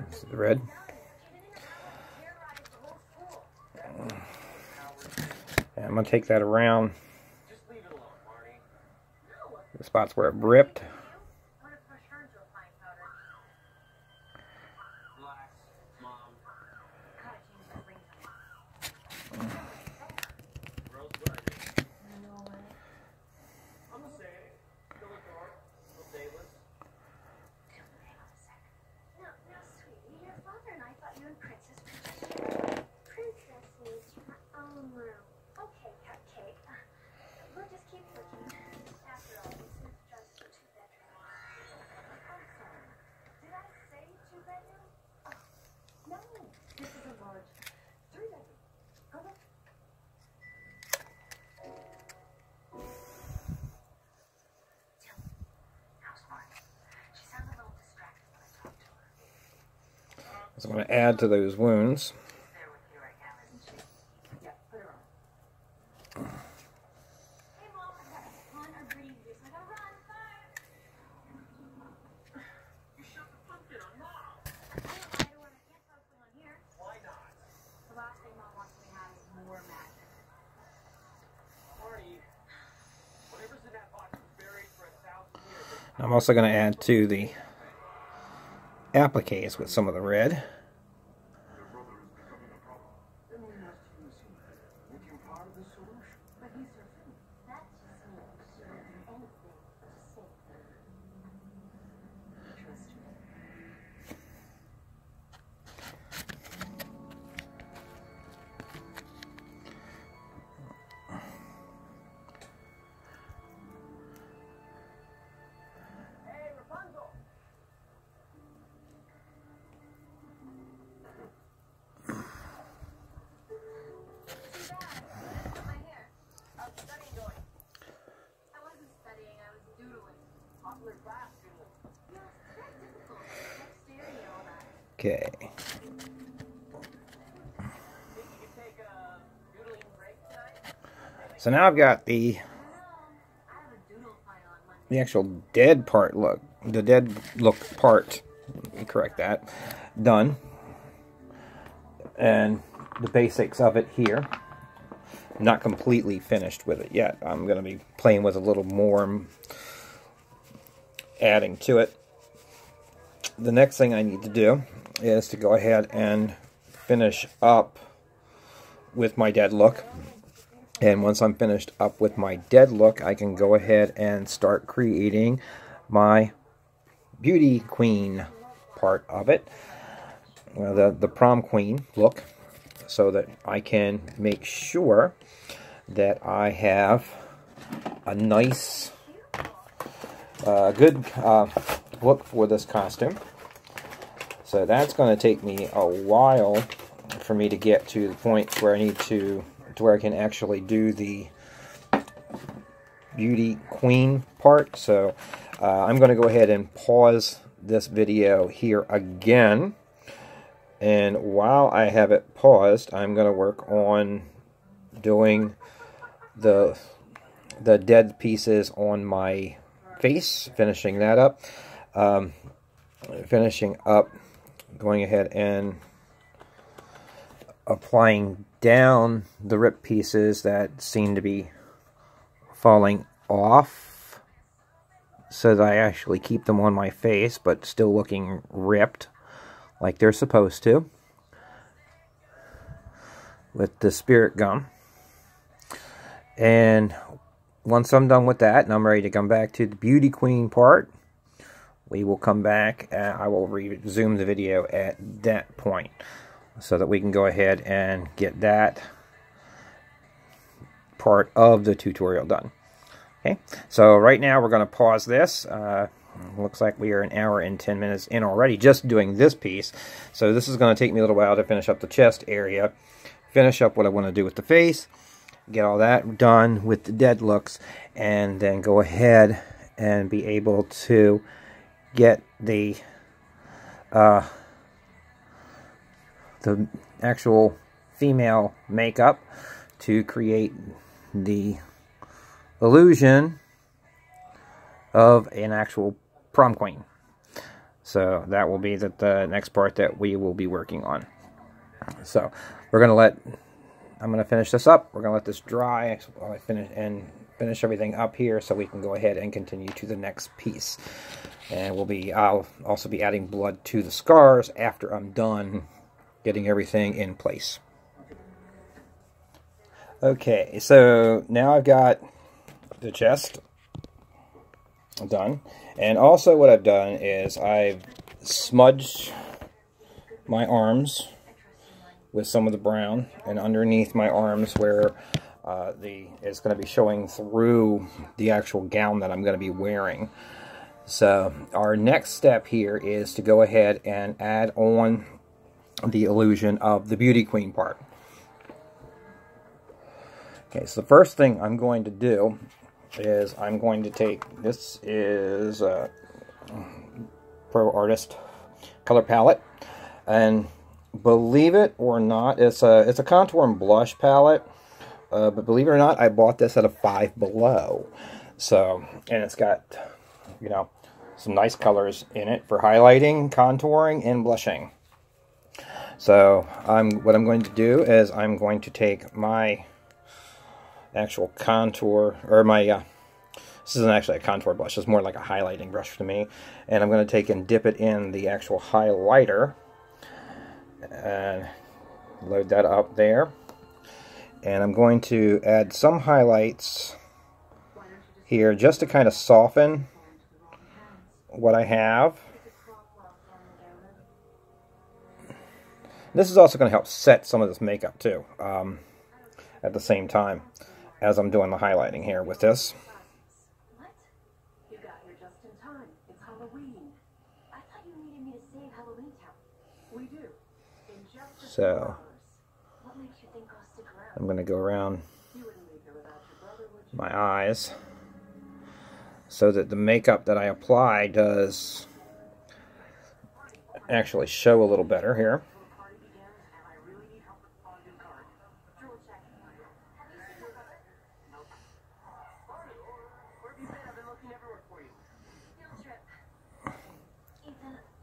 This is the red. And I'm going to take that around the spots where it ripped. So I'm going to add to those wounds. I'm also going to add to the appliques with some of the red. Okay. So now I've got the actual dead part look, the dead look part, let me correct that, done. And the basics of it here. Not completely finished with it yet. I'm going to be playing with a little more, adding to it. The next thing I need to do is to go ahead and finish up with my dead look. And once I'm finished up with my dead look, I can go ahead and start creating my beauty queen part of it. The prom queen look, so that I can make sure that I have a nice, good look for this costume. So that's going to take me a while for me to get to the point where I need to where I can actually do the beauty queen part. So I'm going to go ahead and pause this video here again. And while I have it paused, I'm going to work on doing the dead pieces on my face, finishing that up. Finishing up, going ahead and applying down the rip pieces that seem to be falling off, so that I actually keep them on my face, but still looking ripped like they're supposed to, with the spirit gum. And once I'm done with that and I'm ready to come back to the beauty queen part, we will come back and I will resume the video at that point, so that we can go ahead and get that part of the tutorial done. Okay, so right now we're going to pause this. Looks like we are an hour and 10 minutes in already just doing this piece. So this is going to take me a little while to finish up the chest area, finish up what I want to do with the face, get all that done with the dead looks, and then go ahead and be able to get the actual female makeup to create the illusion of an actual prom queen. So that will be the next part that we will be working on. So we're going to I'm going to finish this up. We're going to let this dry while I finish everything up here so we can go ahead and continue to the next piece. And I'll also be adding blood to the scars after I'm done getting everything in place. Okay, so now I've got the chest done. And also what I've done is I've smudged my arms with some of the brown, and underneath my arms where it's going to be showing through the actual gown that I'm going to be wearing. So our next step here is to go ahead and add on the illusion of the beauty queen part. Okay, so the first thing I'm going to do is I'm going to take, this is a Pro Artist color palette, and believe it or not, it's a contour and blush palette, but believe it or not, I bought this at a Five Below. So, and it's got, you know, some nice colors in it for highlighting, contouring, and blushing. So what I'm going to do is I'm going to take my actual contour, or this isn't actually a contour brush, it's more like a highlighting brush to me, and I'm going to take and dip it in the actual highlighter and load that up there, and I'm going to add some highlights here just to kind of soften what I have. This is also going to help set some of this makeup too, at the same time as I'm doing the highlighting here with this. What? You got here just in time. It's Halloween. I thought you needed me to save Halloween Town. We do. In just a few hours. What makes you think I'll stick around? I'm going to go around You wouldn't leave here without your brother, would you? my eyes so that the makeup that I apply does actually show a little better here.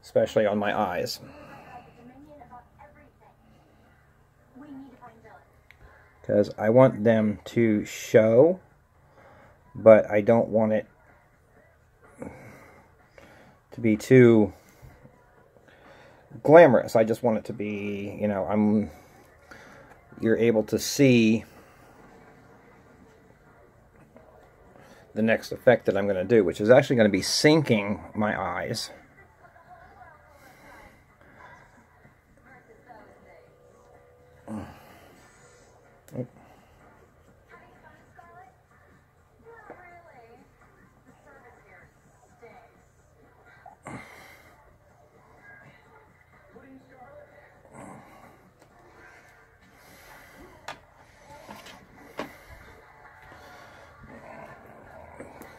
Especially on my eyes. Because I want them to show, but I don't want it to be too glamorous. I just want it to be, you know, you're able to see the next effect that I'm going to do, which is actually going to be sinking my eyes.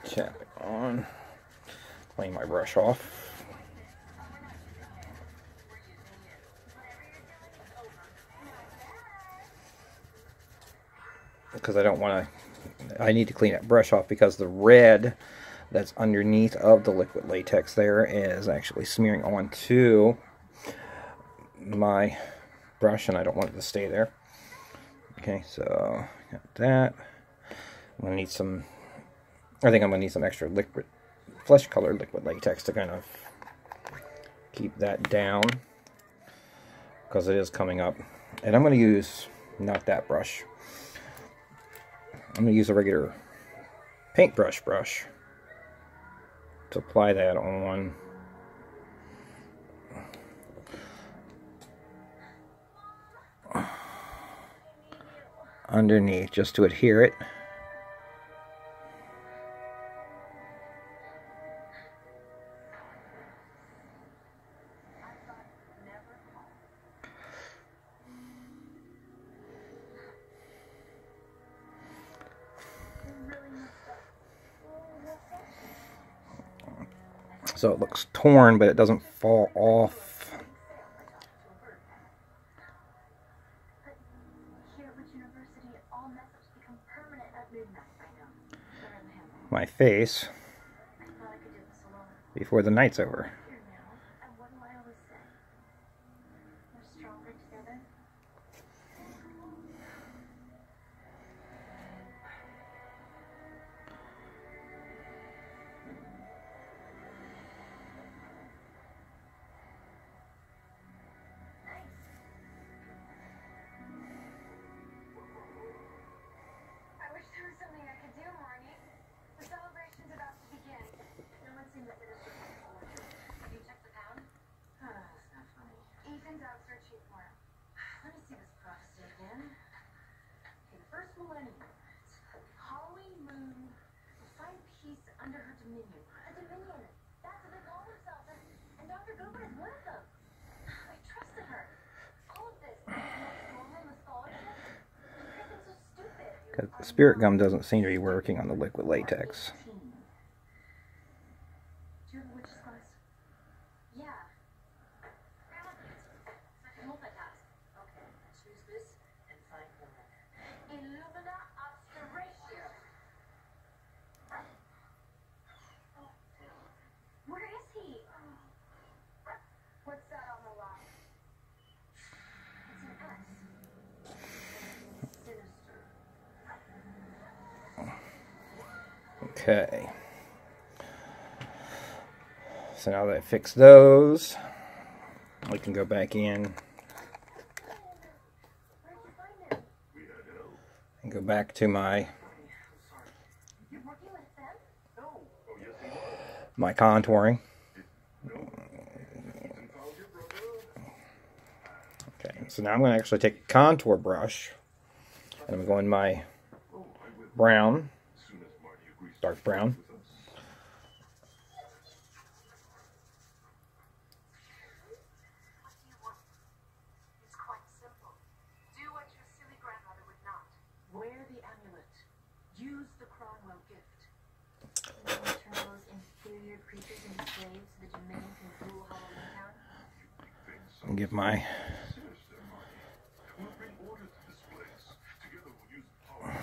Tap it on, clean my brush off. Because I don't want to, I need to clean that brush off because the red that's underneath of the liquid latex there is actually smearing onto my brush, and I don't want it to stay there. Okay, so got that. I'm going to need some, I think I'm going to need some extra liquid, flesh colored liquid latex to kind of keep that down because it is coming up. And I'm going to use, not that brush, I'm going to use a regular paintbrush brush to apply that on underneath just to adhere it. So it looks torn, but it doesn't fall off. My face before the night's over. Because the spirit gum doesn't seem to be working on the liquid latex. Do you have a witch's glass? Yeah. I can multitask. Okay, choose this and find one. Illumina Obscuratio. Where is he? What's that on the line? It's an S. Sinister. Okay. So now that I fixed those, we can go back in Where'd you find him? and go back to my You're working with them? my contouring. Okay, so now I'm going to actually take a contour brush and I'm going my brown, dark brown. It's quite simple. Do what your silly grandmother would not. Wear the amulet. Use the Cronwell gift. Turn those inferior creatures into slaves so the Dominion can rule Halloween Town? And give my We'll bring order to this place. Together we'll use the power to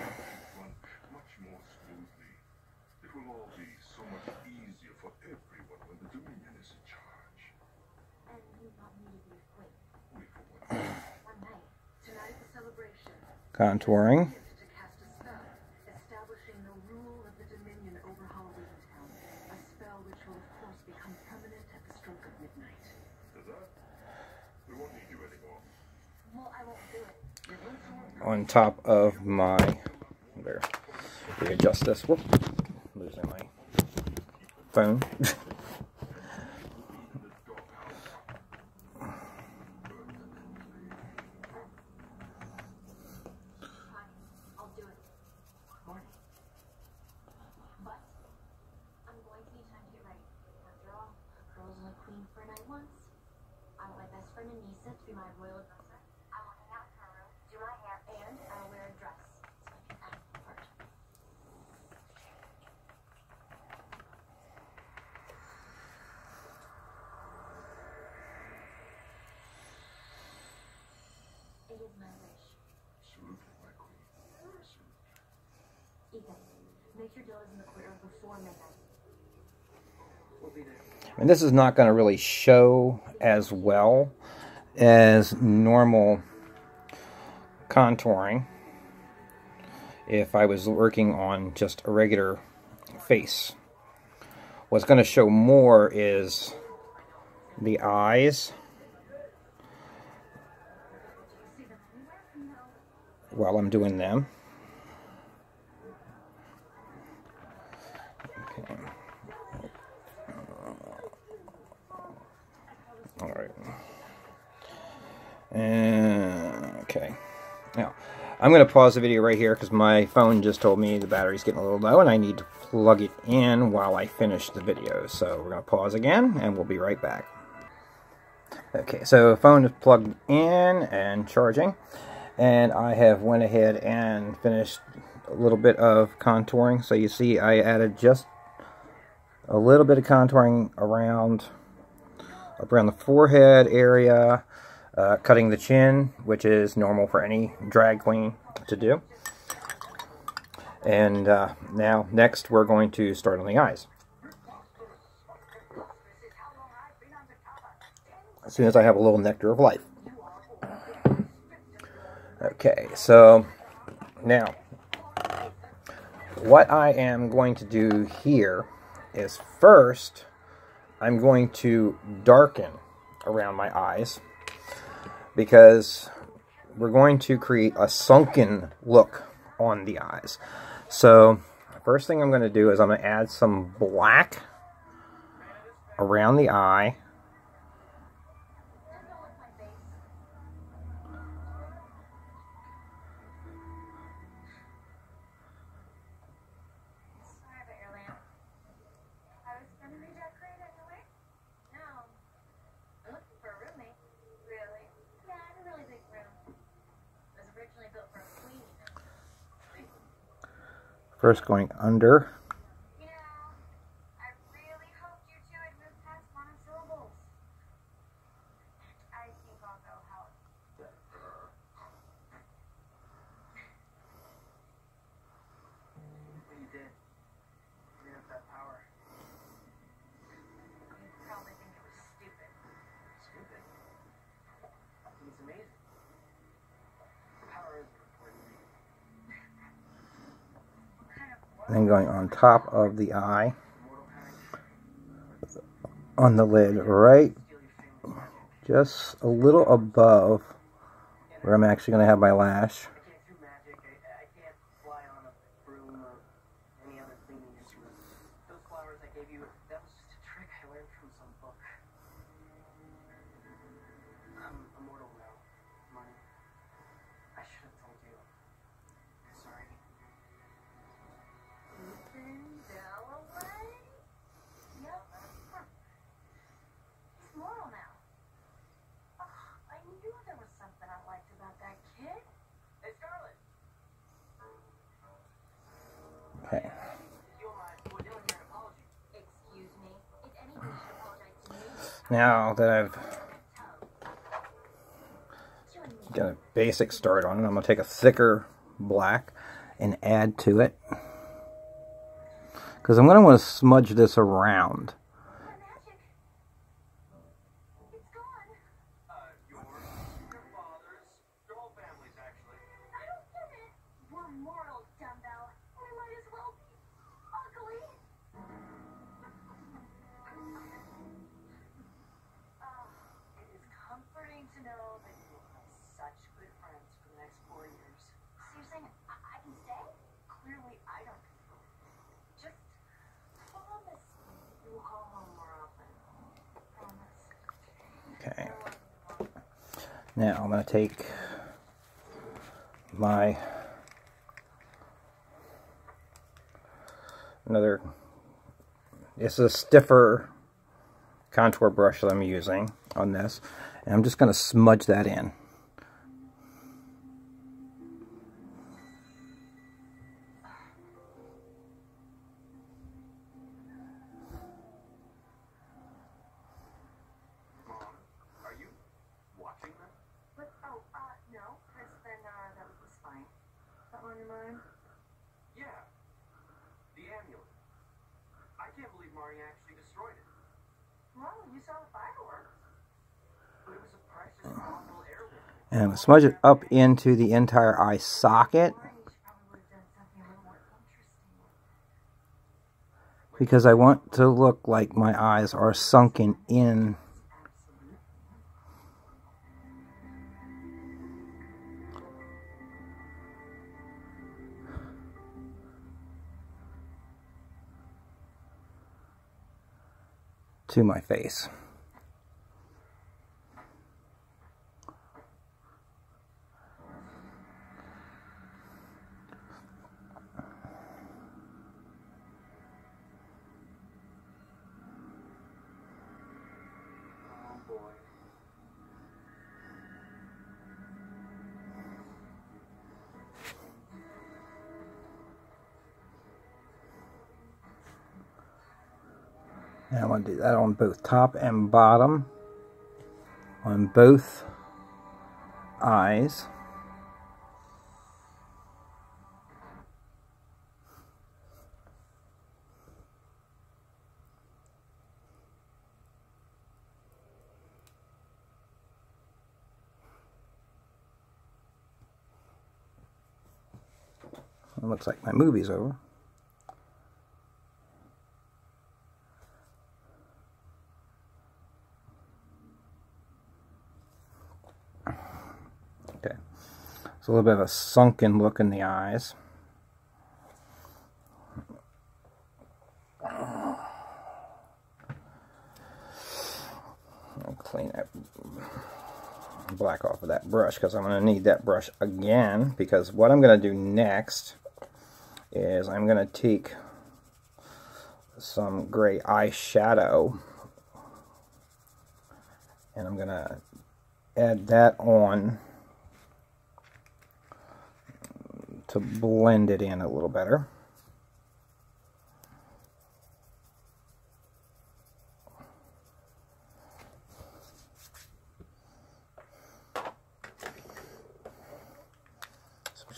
run much more smoothly. It will all be so much easier for everyone when the Dominion is in charge. And you want me to be wait, Wait for what? one night. Tonight the celebration. contouring. Gift to cast a spell, establishing the rule of the Dominion over Halloween Town. A spell which will of course become permanent at the stroke of midnight. Does that? We won't need you anymore. Well, I won't do it. On top of my, there, readjust this. Whoop, losing my phone. Fine, I'll do it. Morning. But I'm going to need time to get ready. After all, a girl's only queen for a night once. I want my best friend Anissa to be my royal advisor. I will hang out in her room, do my hair, and I'll wear a dress. So I can act the part. It is my wish. Absolutely, my queen. Absolutely. Ethan, make sure Dill is in the courtyard before midnight. And this is not going to really show as well as normal contouring if I was working on just a regular face. What's going to show more is the eyes while I'm doing them. Okay. All right. And okay. Now, I'm going to pause the video right here because my phone just told me the battery's getting a little low and I need to plug it in while I finish the video. So we're going to pause again and we'll be right back. Okay, so the phone is plugged in and charging. And I have went ahead and finished a little bit of contouring. So you see I added just a little bit of contouring around the forehead area, cutting the chin, which is normal for any drag queen to do. And now, next, we're going to start on the eyes. As soon as I have a little nectar of life. Okay, so now, what I am going to do here is first, I'm going to darken around my eyes because we're going to create a sunken look on the eyes. So, first thing I'm going to do is I'm going to add some black around the eye. First going under. You know, I really hoped you two had moved past monosyllables. I think I'll go help. What you did. You have that power. You probably think it was stupid. Stupid. I think it's amazing. Power is important to me. What kind of Then going on top of the eye, Mortal panic. on the lid, right Steal your family's magic. just a little above where I'm actually going to have my lash. I can't do magic. I can't fly on a broom or any other cleaning instrument. Those flowers I gave you, that was just a trick I learned from some book. I'm immortal now, Marnie. I should have told you. I'm sorry. Ethan Dalloway? Yep. He's mortal now. I knew there was something I liked about that kid. Hey, Scarlett! Okay. You and my boy Dylan here an apology. Excuse me. If anybody should apologize to me, Now that I've you and me. got a basic start on it, I'm going to take a thicker black and add to it. Because I'm going to want to smudge this around. My magic. It's gone. Your father's, your whole family's actually. I don't get it. We're mortal, dumbbell. We might as well be ugly. It is comforting to know that you will have such good friends for the next 4 years. So you're saying I can stay? Clearly, I don't control it. Just promise me you will call home more often. Promise. Okay. Now I'm going to take my it's a stiffer contour brush that I'm using on this, and I'm just going to smudge that in. Mom, are you watching them? But, no, because then, that was fine. That on your mind? Yeah. The amulet. I can't believe Marnie actually destroyed it. Well, you saw the fireworks. But it was a precious, awful heirloom. And I'm going to smudge it up into the entire eye socket, Marnie, you probably would have done something a little more interesting. because I want to look like my eyes are sunken in. Absolutely. To my face. Oh boy. And I'm going to do that on both top and bottom, on both eyes. It looks like my movie's over. Okay, it's a little bit of a sunken look in the eyes. I'll clean that black off of that brush, because I'm going to need that brush again, because what I'm going to do next is I'm going to take some gray eyeshadow and I'm going to add that on to blend it in a little better.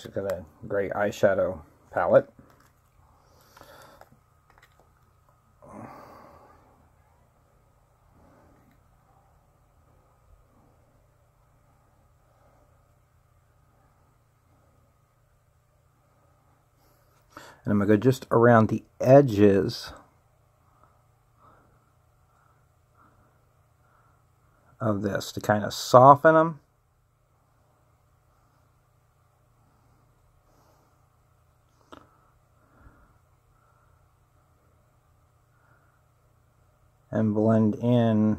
She's got a gray eyeshadow palette. And I'm going to go just around the edges of this to kind of soften them. And blend in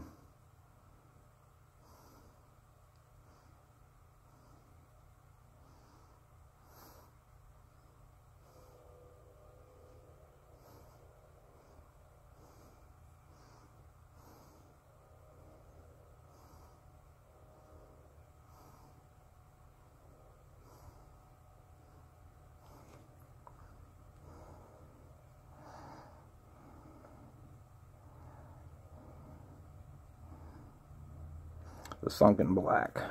the sunken black.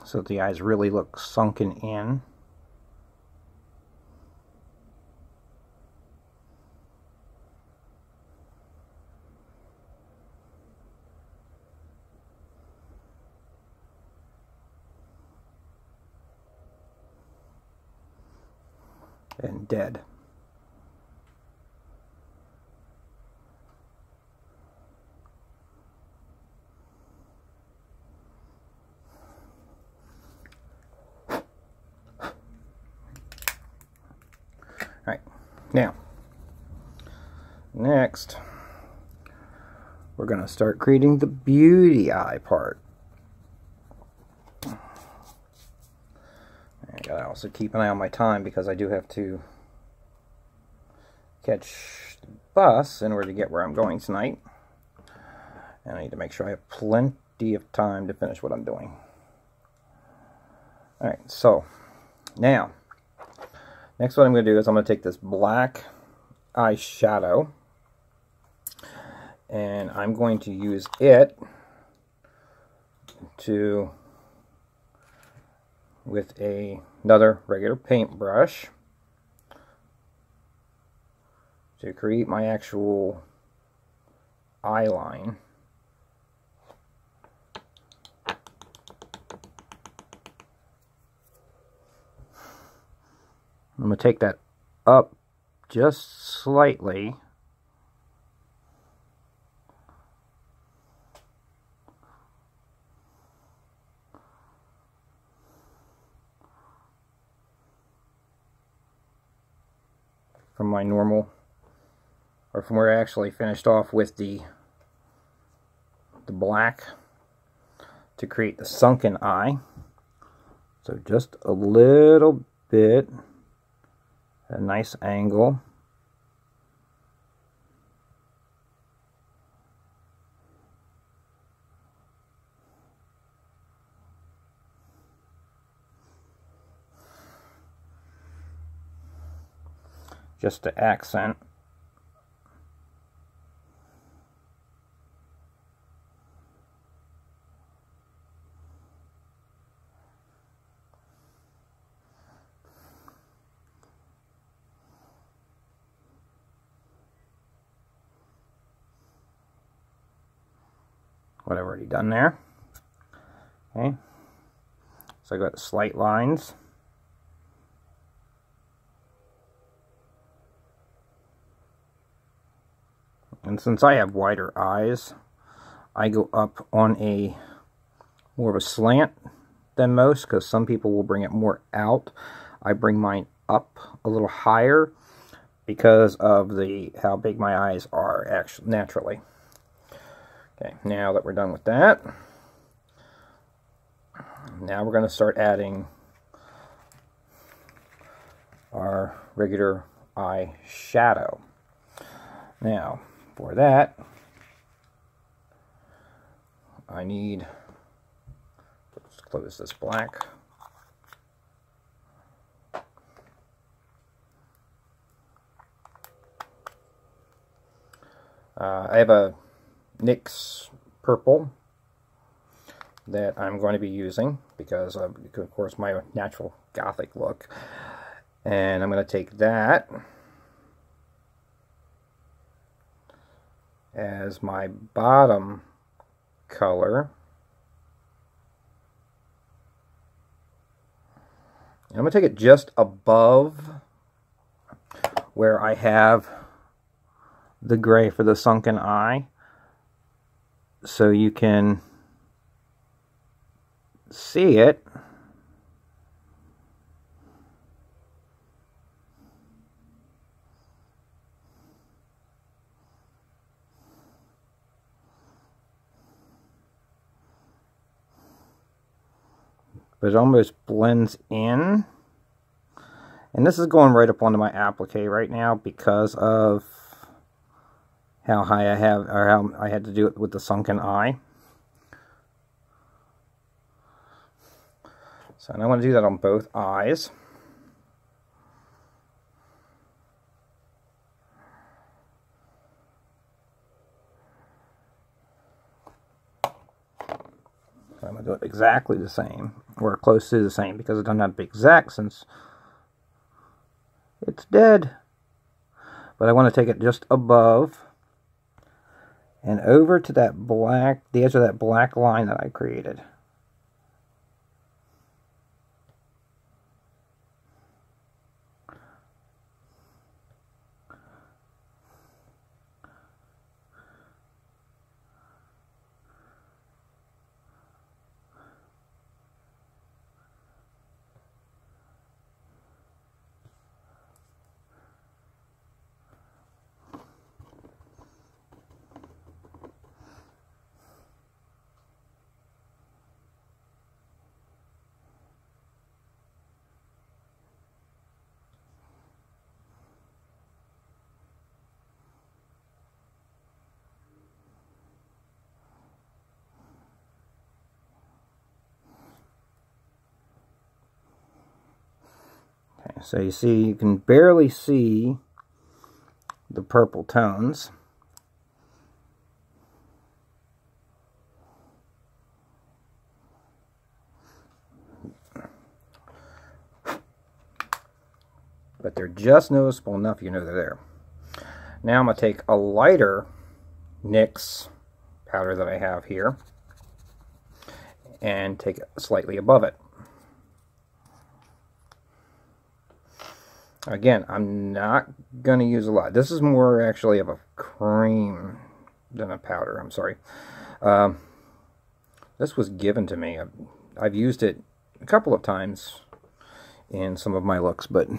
So that the eyes really look sunken in. And dead. Alright, now, next, we're going to start creating the beauty eye part. I gotta also keep an eye on my time because I do have to catch the bus in order to get where I'm going tonight. And I need to make sure I have plenty of time to finish what I'm doing. Alright, so, now, next what I'm going to do is I'm going to take this black eyeshadow and I'm going to use it to, with another regular paintbrush, to create my actual eye line. I'm going to take that up just slightly. From my normal, or from where I actually finished off with the black to create the sunken eye. So just a little bit. A nice angle. Just to accent. What I've already done there. Okay, so I got the slight lines. And since I have wider eyes, I go up on a more of a slant than most, because some people will bring it more out. I bring mine up a little higher because of how big my eyes are actually naturally. Okay, now that we're done with that, now we're going to start adding our regular eye shadow. Now, for that, I need, let's close this black. I have a NYX purple that I'm going to be using because of course, my natural gothic look. And I'm going to take that as my bottom color. And I'm going to take it just above where I have the gray for the sunken eye, so you can see it. But it almost blends in. And this is going right up onto my applique right now because of how high I have, or how I had to do it with the sunken eye. So I want to do that on both eyes. So I'm going to do it exactly the same, or close to the same, because it doesn't have to be exact since it's dead. But I want to take it just above and over to that black, the edge of that black line that I created. So you see, you can barely see the purple tones. But they're just noticeable enough you know they're there. Now I'm going to take a lighter NYX powder that I have here and take it slightly above it. Again, I'm not going to use a lot. This is more actually of a cream than a powder. I'm sorry. This was given to me. I've used it a couple of times in some of my looks, but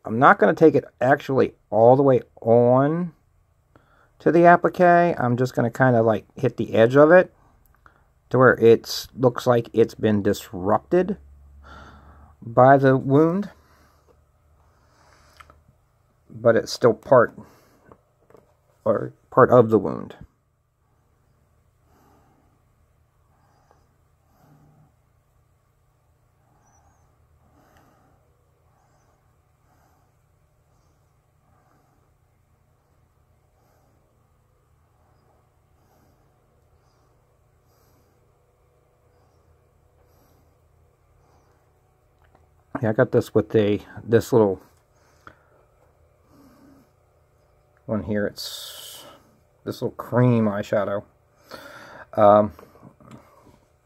I'm not going to take it actually all the way on to the applique. I'm just going to kind of like hit the edge of it to where it looks like it's been disrupted by the wound. But it's still part of the wound. Yeah, I got this with this little one here. It's this little cream eyeshadow.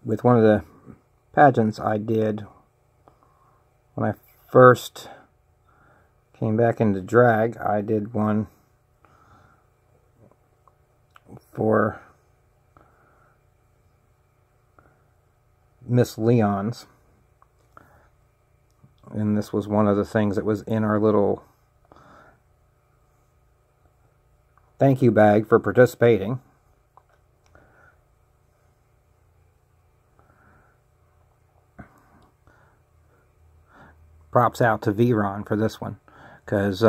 With one of the pageants I did when I first came back into drag, I did one for Miss Leon's, and this was one of the things that was in our little thank you bag for participating. props out to Veron for this one, because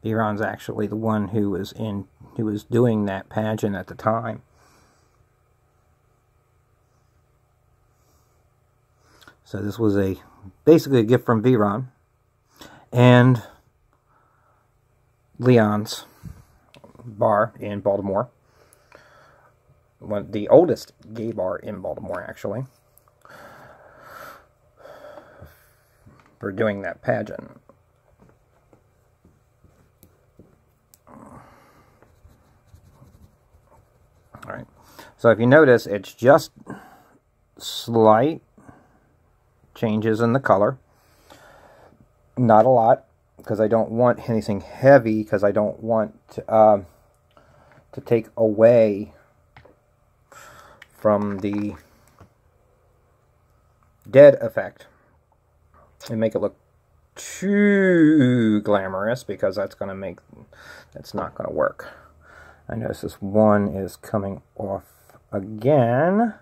Veron's actually the one who was doing that pageant at the time. So this was basically a gift from Veron and Leon's bar in Baltimore. The oldest gay bar in Baltimore, actually, for doing that pageant. Alright, so if you notice, it's just slight changes in the color. Not a lot, because I don't want anything heavy, because I don't want to take away from the dead effect and make it look too glamorous, because that's not going to work. I notice this one is coming off again.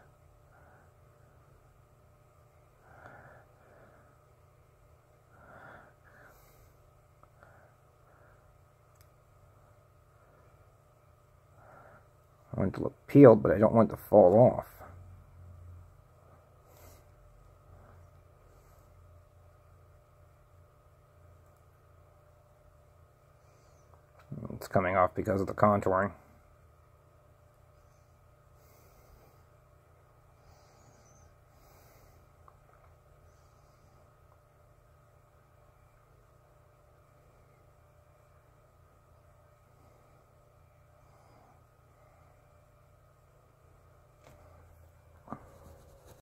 I want it to look peeled, but I don't want it to fall off. It's coming off because of the contouring.